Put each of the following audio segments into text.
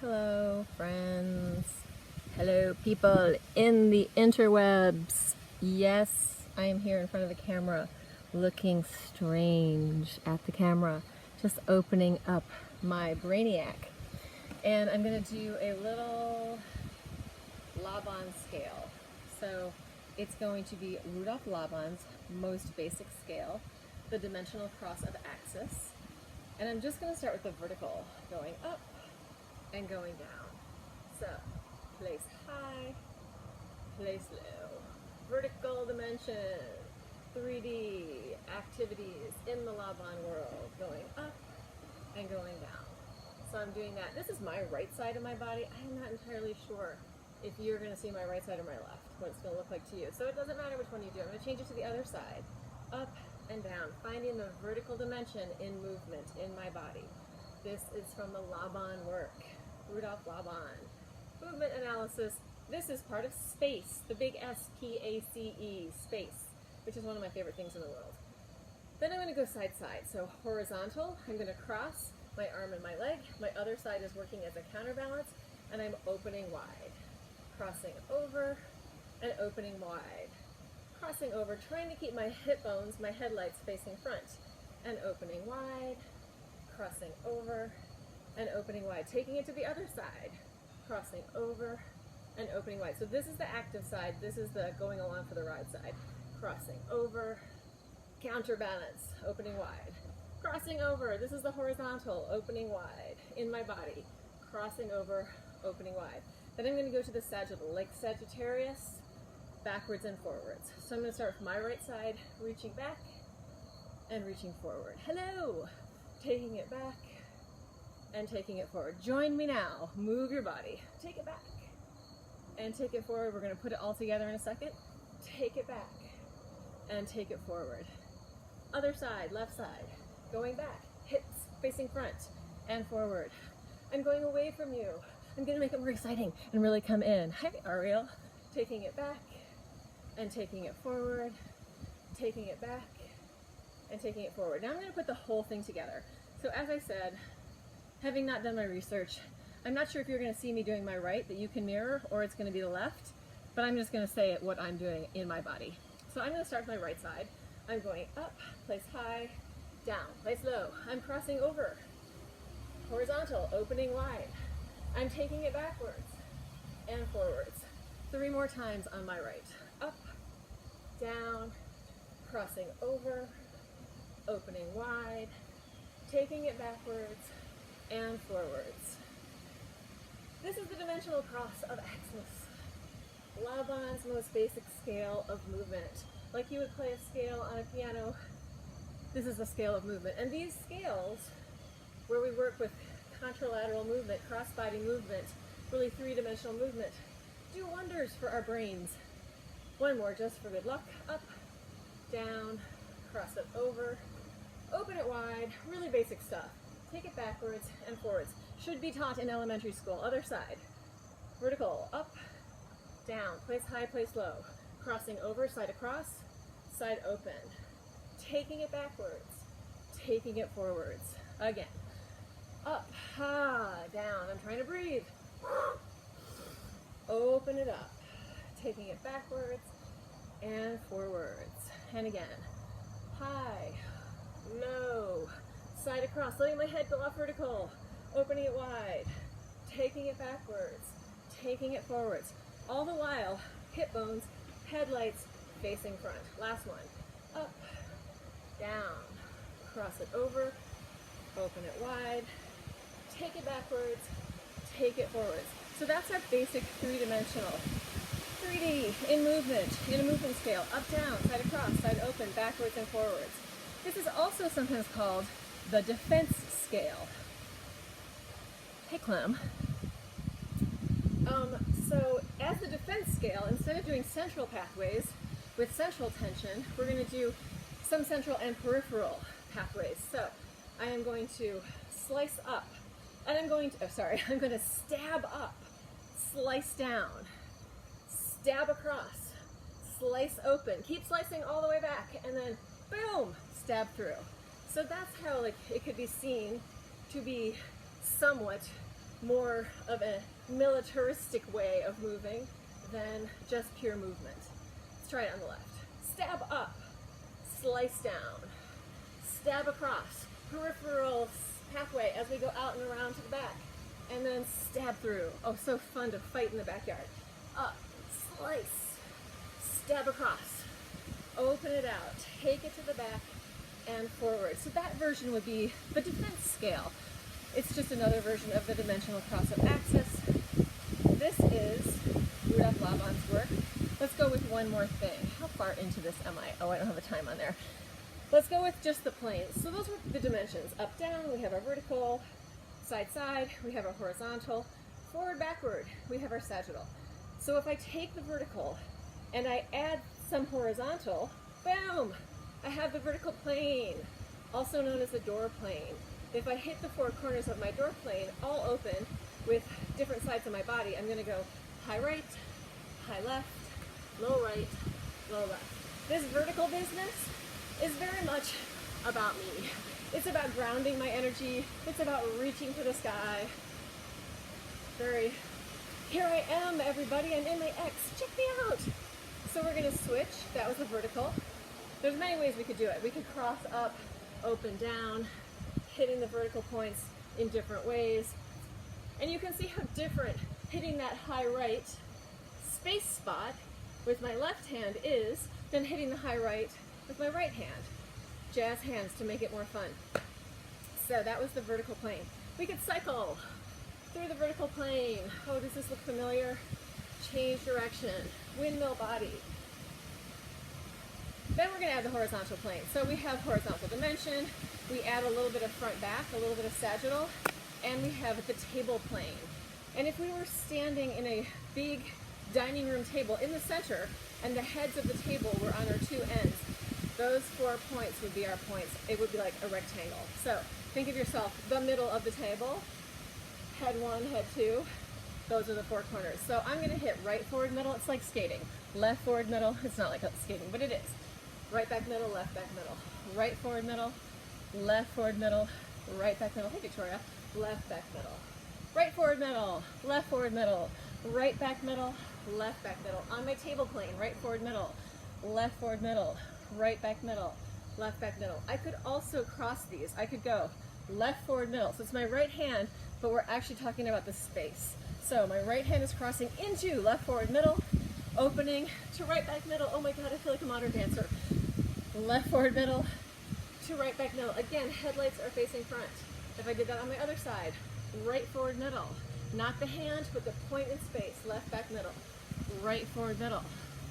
Hello, friends. Hello, people in the interwebs. Yes, I am here in front of the camera, looking strange at the camera, just opening up my Brainiac. And I'm going to do a little Laban scale. So it's going to be Rudolph Laban's most basic scale, the dimensional cross of axis. And I'm just going to start with the vertical, going up and going down. So, place high, place low. Vertical dimension, 3D activities in the Laban world, going up and going down. So I'm doing that. This is my right side of my body. I'm not entirely sure if you're going to see my right side or my left, what it's going to look like to you. So it doesn't matter which one you do. I'm going to change it to the other side. Up and down, finding the vertical dimension in movement in my body. This is from the Laban work. Rudolph Laban. Movement analysis. This is part of SPACE, the big S-P-A-C-E, SPACE, which is one of my favorite things in the world. Then I'm going to go side side. So horizontal, I'm going to cross my arm and my leg. My other side is working as a counterbalance, and I'm opening wide. Crossing over and opening wide. Crossing over, trying to keep my hip bones, my headlights facing front, and opening wide. Crossing over and opening wide, taking it to the other side, crossing over and opening wide. So this is the active side, this is the going along for the ride side. Crossing over, counterbalance, opening wide. Crossing over, this is the horizontal, opening wide in my body. Crossing over, opening wide. Then I'm going to go to the sagittal, like Sagittarius, backwards and forwards. So I'm going to start with my right side, reaching back and reaching forward. Hello! Taking it back and taking it forward. Join me now. Move your body. Take it back and take it forward. We're going to put it all together in a second. Take it back and take it forward. Other side, left side. Going back. Hips facing front and forward. I'm going away from you. I'm going to make it more exciting and really come in. Hi, Ariel. Taking it back and taking it forward. Taking it back and taking it forward. Now I'm going to put the whole thing together. So as I said, having not done my research, I'm not sure if you're going to see me doing my right that you can mirror, or it's going to be the left, but I'm just going to say what I'm doing in my body. So I'm going to start with my right side. I'm going up, place high, down, place low. I'm crossing over, horizontal, opening wide. I'm taking it backwards and forwards. 3 more times on my right. Up, down, crossing over, opening wide, taking it backwards and forwards. This is the dimensional cross of axis. Laban's most basic scale of movement. Like you would play a scale on a piano, this is the scale of movement. And these scales, where we work with contralateral movement, cross-body movement, really 3-dimensional movement, do wonders for our brains. One more just for good luck. Up, down, cross it over, open it wide, really basic stuff. Take it backwards and forwards. Should be taught in elementary school. Other side. Vertical, up, down, place high, place low. Crossing over, side across, side open. Taking it backwards, taking it forwards. Again. Up, down. I'm trying to breathe. Open it up. Taking it backwards and forwards. And again. High, low, side across, letting my head go off vertical, opening it wide, taking it backwards, taking it forwards. All the while, hip bones, headlights facing front. Last one. Up, down, cross it over, open it wide, take it backwards, take it forwards. So that's our basic 3-dimensional. 3D in movement, in a movement scale, up, down, side across, side open, backwards and forwards. This is also sometimes called the defense scale. Hey, Clem. So as the defense scale, instead of doing central pathways with central tension, we're going to do some central and peripheral pathways. So I am going to slice up, and I'm going to stab up, slice down, stab across, slice open, keep slicing all the way back, and then boom, stab through. So that's how it could be seen to be somewhat more of a militaristic way of moving than just pure movement. Let's try it on the left. Stab up, slice down, stab across, peripheral pathway as we go out and around to the back, and then stab through. Oh, so fun to fight in the backyard. Up, slice, stab across, open it out, take it to the back and forward. So that version would be the defense scale. It's just another version of the dimensional cross of axis. This is Rudolf Laban's work. Let's go with one more thing. How far into this am I? Oh, I don't have a time on there. Let's go with just the planes. So those are the dimensions. Up, down, we have our vertical. Side, side, we have our horizontal. Forward, backward, we have our sagittal. So if I take the vertical and I add some horizontal, boom, I have the vertical plane, also known as the door plane. If I hit the four corners of my door plane, all open with different sides of my body, I'm going to go high right, high left, low right, low left. This vertical business is very much about me. It's about grounding my energy. It's about reaching for the sky. Here I am, everybody. I'm in my X. Check me out. So we're going to switch. That was the vertical. There's many ways we could do it. We could cross up, open, down, hitting the vertical points in different ways. And you can see how different hitting that high right space spot with my left hand is than hitting the high right with my right hand. Jazz hands to make it more fun. So that was the vertical plane. We could cycle through the vertical plane. Oh, does this look familiar? Change direction, windmill body. Then we're going to add the horizontal plane. So we have horizontal dimension, we add a little bit of front back, a little bit of sagittal, and we have the table plane. And if we were standing in a big dining room table in the center, and the heads of the table were on our two ends, those 4 points would be our points. It would be like a rectangle. So think of yourself, the middle of the table, head 1, head 2, those are the 4 corners. So I'm going to hit right, forward, middle. It's like skating. Left, forward, middle. It's not like skating, but it is. Right, back, middle, left, back, middle. Right, forward, middle, left, forward, middle, right, back, middle. Hey, Victoria. Left, back, middle. Right, forward, middle, left, forward, middle, right, back, middle, left, back, middle. On my table plane, right, forward, middle, left, forward, middle, right, back, middle, left, back, middle. I could also cross these. I could go left, forward, middle. So it's my right hand, but we're actually talking about the space. So my right hand is crossing into left, forward, middle, opening to right, back, middle. Oh my God, I feel like a modern dancer. Left, forward, middle, to right, back, middle. Again, headlights are facing front. If I did that on my other side, right, forward, middle. Not the hand, but the point in space. Left, back, middle. Right, forward, middle.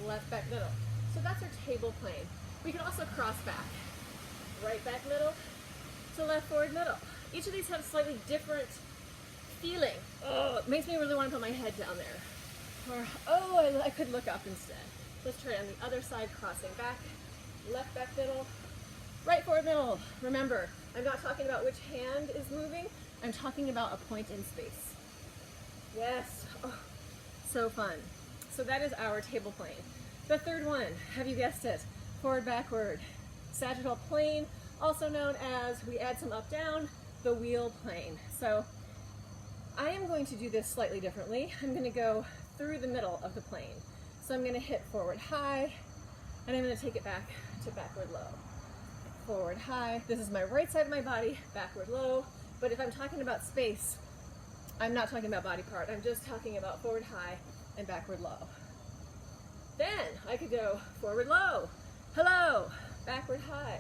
Left, back, middle. So that's our table plane. We can also cross back. Right, back, middle, to left, forward, middle. Each of these have slightly different feeling. Oh, it makes me really want to put my head down there. Or, oh, I could look up instead. Let's try it on the other side, crossing back. Left, back, middle, right, forward, middle. Remember, I'm not talking about which hand is moving. I'm talking about a point in space. Yes, oh, so fun. So that is our table plane. The third one, have you guessed it? Forward, backward, sagittal plane, also known as, we add some up, down, the wheel plane. So I am going to do this slightly differently. I'm going to go through the middle of the plane. So I'm going to hit forward high, and I'm going to take it back to backward low. Forward high, this is my right side of my body, backward low. But if I'm talking about space, I'm not talking about body part. I'm just talking about forward high and backward low. Then I could go forward low, hello, backward high,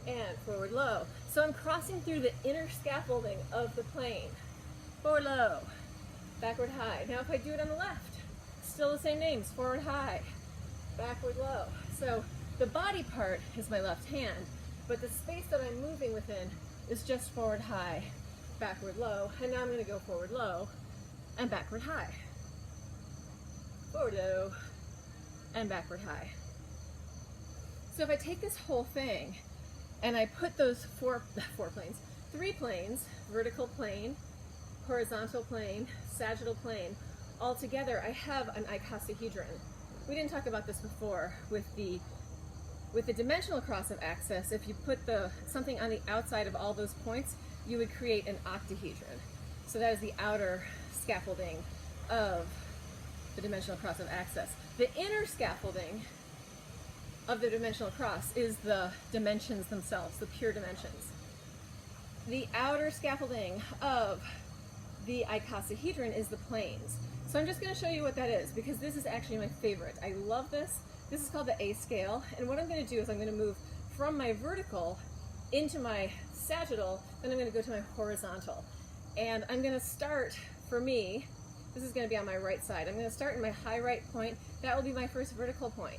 and forward low. So I'm crossing through the inner scaffolding of the plane. Forward low, backward high. Now if I do it on the left, still the same names, forward high, backward low. So the body part is my left hand, but the space that I'm moving within is just forward high, backward low. And now I'm going to go forward low and backward high. Forward low and backward high. So if I take this whole thing and I put those three planes, vertical plane, horizontal plane, sagittal plane, all together, I have an icosahedron. We didn't talk about this before with the dimensional cross of axis. If you put something on the outside of all those points, you would create an octahedron. So that is the outer scaffolding of the dimensional cross of access. The inner scaffolding of the dimensional cross is the dimensions themselves, the pure dimensions. The outer scaffolding of the icosahedron is the planes. So I'm just going to show you what that is, because this is actually my favorite. I love this. This is called the A scale, and what I'm going to do is I'm going to move from my vertical into my sagittal, then I'm going to go to my horizontal. And I'm going to start, for me, this is going to be on my right side. I'm going to start in my high right point. That will be my first vertical point.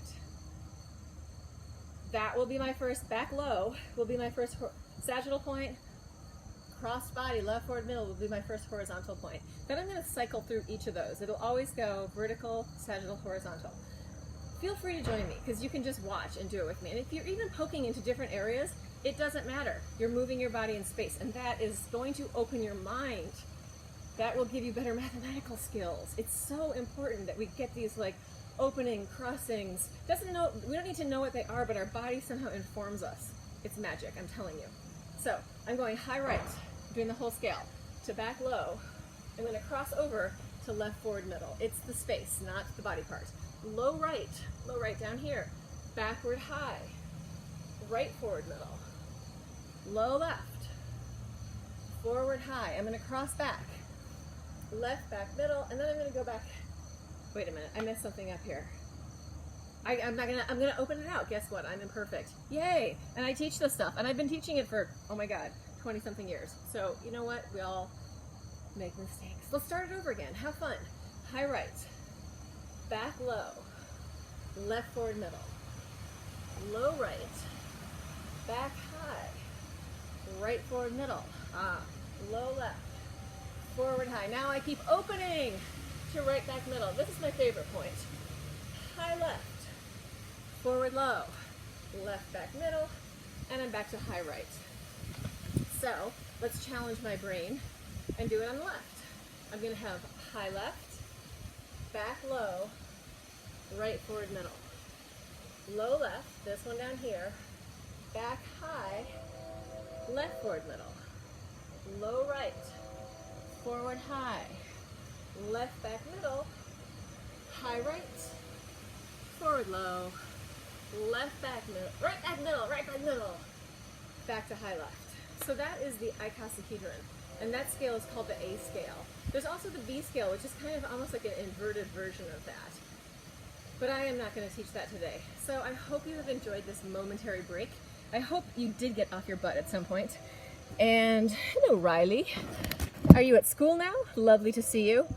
That will be my first, back low will be my first sagittal point. Cross body, left, forward, middle will be my first horizontal point. Then I'm going to cycle through each of those. It'll always go vertical, sagittal, horizontal. Feel free to join me, because you can just watch and do it with me. And if you're even poking into different areas, it doesn't matter. You're moving your body in space, and that is going to open your mind. That will give you better mathematical skills. It's so important that we get these like opening, crossings. We don't need to know what they are, but our body somehow informs us. It's magic, I'm telling you. So I'm going high right, doing the whole scale, to back low. I'm going to cross over to left, forward, middle. It's the space, not the body part. Low right down here. Backward high, right, forward, middle. Low left, forward high. I'm going to cross back, left, back, middle, and then I'm going to go back. Wait a minute, I messed something up here. I'm gonna open it out. Guess what? I'm imperfect. Yay! And I teach this stuff, and I've been teaching it for, oh my God, 20 something years. So you know what? We all make mistakes. Let's start it over again. Have fun. High right, back low, left, forward, middle, low right, back high, right, forward, middle, low left, forward high. Now I keep opening to right, back, middle. This is my favorite point. High left, forward low, left, back, middle, and I'm back to high right. So let's challenge my brain and do it on the left. I'm going to have high left, back low, right, forward, middle. Low left, this one down here, back high, left, forward, middle. Low right, forward high, left, back, middle, high right, forward low, left, back, middle, right, back, middle, right, back, middle, back to high left. So that is the icosahedron, and that scale is called the A scale. There's also the B scale, which is kind of almost like an inverted version of that. But I am not going to teach that today. So I hope you have enjoyed this momentary break. I hope you did get off your butt at some point. And hello, Riley. Are you at school now? Lovely to see you.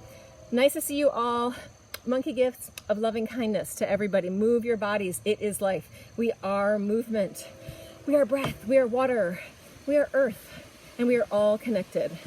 Nice to see you all. Monkey gifts of loving kindness to everybody. Move your bodies. It is life. We are movement. We are breath. We are water. We are earth. And we are all connected.